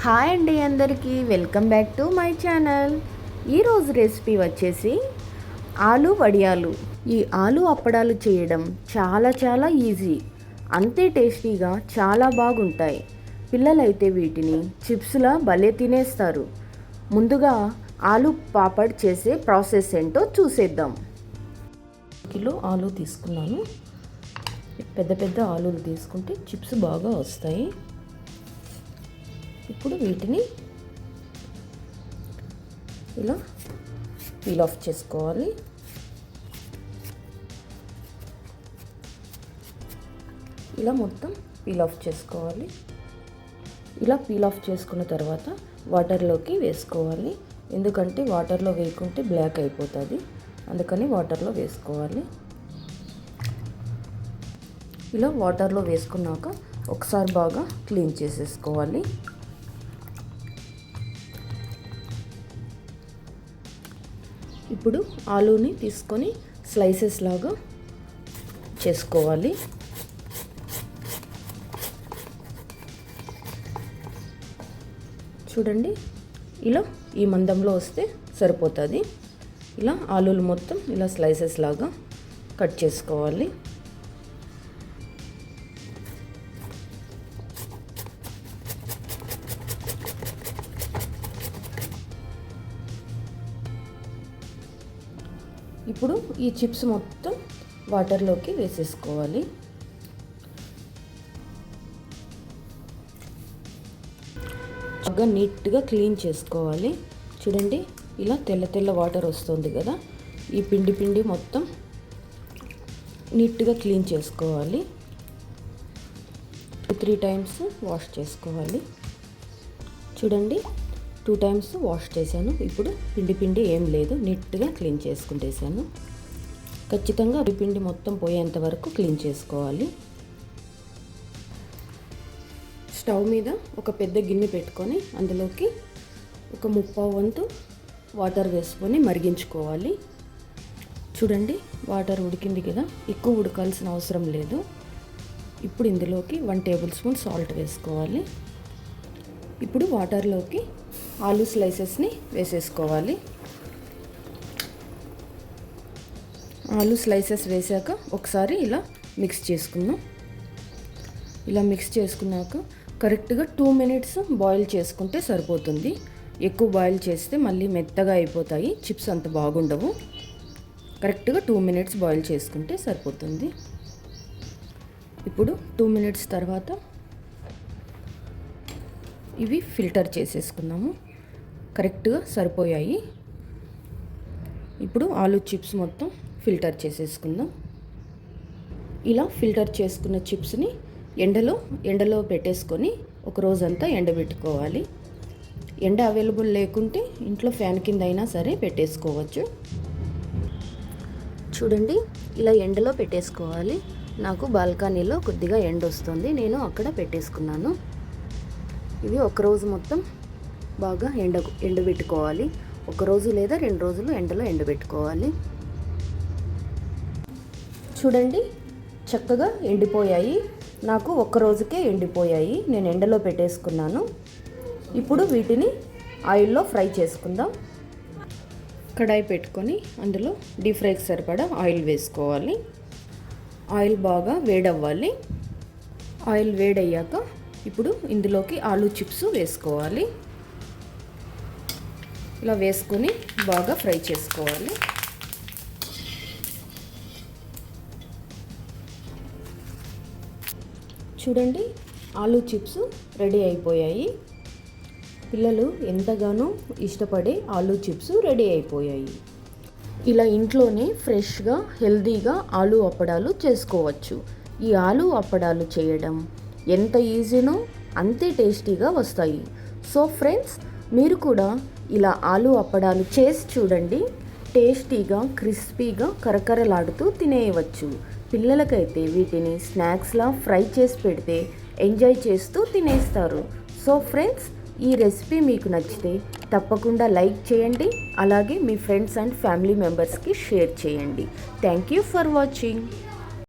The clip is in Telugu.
హాయ్ అండి, అందరికీ welcome back to my channel. ఈరోజు రెసిపీ వచ్చేసి ఆలు వడియాలు. ఈ ఆలు అప్పడాలు చేయడం చాలా ఈజీ, అంతే టేస్టీగా చాలా బాగుంటాయి. పిల్లలైతే వీటిని చిప్స్లా భలే తినేస్తారు. ముందుగా ఆలు పాపడ్ చేసే ప్రాసెస్ ఏంటో చూసేద్దాం. కిలో ఆలు తీసుకున్నాను. పెద్ద ఆలులు తీసుకుంటే చిప్స్ బాగా వస్తాయి. ఇప్పుడు వీటిని ఇలా పీల్ ఆఫ్ చేసుకోవాలి. ఇలా మొత్తం పీల్ ఆఫ్ చేసుకోవాలి. ఇలా పీల్ ఆఫ్ చేసుకున్న తర్వాత వాటర్లోకి వేసుకోవాలి. ఎందుకంటే వాటర్లో వేయకుంటే బ్లాక్ అయిపోతుంది, అందుకని వాటర్లో వేసుకోవాలి. ఇలా వాటర్లో వేసుకున్నాక ఒకసారి బాగా క్లీన్ చేసేసుకోవాలి. ఇప్పుడు ఆలూని తీసుకొని స్లైసెస్ లాగా చేసుకోవాలి. చూడండి, ఇలా ఈ మందంలో వస్తే సరిపోతుంది. ఇలా ఆలూలు మొత్తం ఇలా స్లైసెస్ లాగా కట్ చేసుకోవాలి. ఇప్పుడు ఈ చిప్స్ మొత్తం వాటర్లోకి వేసేసుకోవాలి. బాగా నీట్గా క్లీన్ చేసుకోవాలి. చూడండి, ఇలా తెల్ల వాటర్ వస్తుంది కదా, ఈ పిండి మొత్తం నీట్గా క్లీన్ చేసుకోవాలి. 2-3 టైమ్స్ వాష్ చేసుకోవాలి. చూడండి, 2 టైమ్స్ వాష్ చేశాను. ఇప్పుడు పిండి ఏం లేదు, నీట్గా క్లీన్ చేసుకుంటేసాను. ఖచ్చితంగా పిండి మొత్తం పోయేంత వరకు క్లీన్ చేసుకోవాలి. స్టవ్ మీద ఒక పెద్ద గిన్నె పెట్టుకొని అందులోకి ఒక 1/4 వంతు వాటర్ వేసుకొని మరిగించుకోవాలి. చూడండి, వాటర్ ఉడికింది కదా, ఎక్కువ ఉడకాల్సిన అవసరం లేదు. ఇప్పుడు ఇందులోకి 1 టేబుల్ స్పూన్ సాల్ట్ వేసుకోవాలి. ఇప్పుడు వాటర్లోకి ఆలు స్లైసెస్ని వేసేసుకోవాలి. ఆలు స్లైసెస్ వేసాక ఒకసారి ఇలా మిక్స్ చేసుకుందాం. ఇలా మిక్స్ చేసుకున్నాక కరెక్ట్గా 2 మినిట్స్ బాయిల్ చేసుకుంటే సరిపోతుంది. ఎక్కువ బాయిల్ చేస్తే మళ్ళీ మెత్తగా అయిపోతాయి, చిప్స్ అంత బాగుండవు. కరెక్ట్గా 2 మినిట్స్ బాయిల్ చేసుకుంటే సరిపోతుంది. ఇప్పుడు 2 మినిట్స్ తర్వాత ఇవి ఫిల్టర్ చేసేసుకున్నాము. కరెక్ట్గా సరిపోయాయి. ఇప్పుడు ఆలు చిప్స్ మొత్తం ఫిల్టర్ చేసేసుకుందాం. ఇలా ఫిల్టర్ చేసుకున్న చిప్స్ని ఎండలో పెట్టేసుకొని ఒక రోజంతా ఎండబెట్టుకోవాలి. ఎండ అవైలబుల్ లేకుంటే ఇంట్లో ఫ్యాన్ కింద అయినా సరే పెట్టేసుకోవచ్చు. చూడండి, ఇలా ఎండలో పెట్టేసుకోవాలి. నాకు బాల్కనీలో కొద్దిగా ఎండ వస్తుంది, నేను అక్కడ పెట్టేసుకున్నాను. ఇవి ఒక రోజు మొత్తం బాగా ఎండబెట్టుకోవాలి. 1 రోజు లేదా 2 రోజులు ఎండలో ఎండబెట్టుకోవాలి. చూడండి, చక్కగా ఎండిపోయాయి. నాకు 1 రోజుకే ఎండిపోయాయి, నేను ఎండలో పెట్టేసుకున్నాను. ఇప్పుడు వీటిని ఆయిల్లో ఫ్రై చేసుకుందాం. కడాయి పెట్టుకొని అందులో డీప్ ఫ్రైకి సరిపడా ఆయిల్ వేసుకోవాలి. ఆయిల్ బాగా వేడవ్వాలి. ఆయిల్ వేడయ్యాక ఇప్పుడు ఇందులోకి ఆలు చిప్స్ వేసుకోవాలి. ఇలా వేసుకొని బాగా ఫ్రై చేసుకోవాలి. చూడండి, ఆలు చిప్స్ రెడీ అయిపోయాయి. పిల్లలు ఎంతగానో ఇష్టపడే ఆలు చిప్స్ రెడీ అయిపోయాయి. ఇలా ఇంట్లోనే ఫ్రెష్గా హెల్తీగా ఆలు అప్పడాలు చేసుకోవచ్చు. ఈ ఆలు అప్పడాలు చేయడం ఎంత ఈజీనో అంతే టేస్టీగా వస్తాయి. సో ఫ్రెండ్స్, మీరు కూడా ఇలా ఆలు అప్పడాలు చేసి చూడండి. టేస్టీగా క్రిస్పీగా కరకరలాడుతూ తినేయవచ్చు. పిల్లలకైతే వీటిని స్నాక్స్లా ఫ్రై చేసి పెడితే ఎంజాయ్ చేస్తూ తినేస్తారు. సో ఫ్రెండ్స్, ఈ రెసిపీ మీకు నచ్చితే తప్పకుండా లైక్ చేయండి. అలాగే మీ ఫ్రెండ్స్ అండ్ ఫ్యామిలీ మెంబర్స్కి షేర్ చేయండి. Thank you for watching.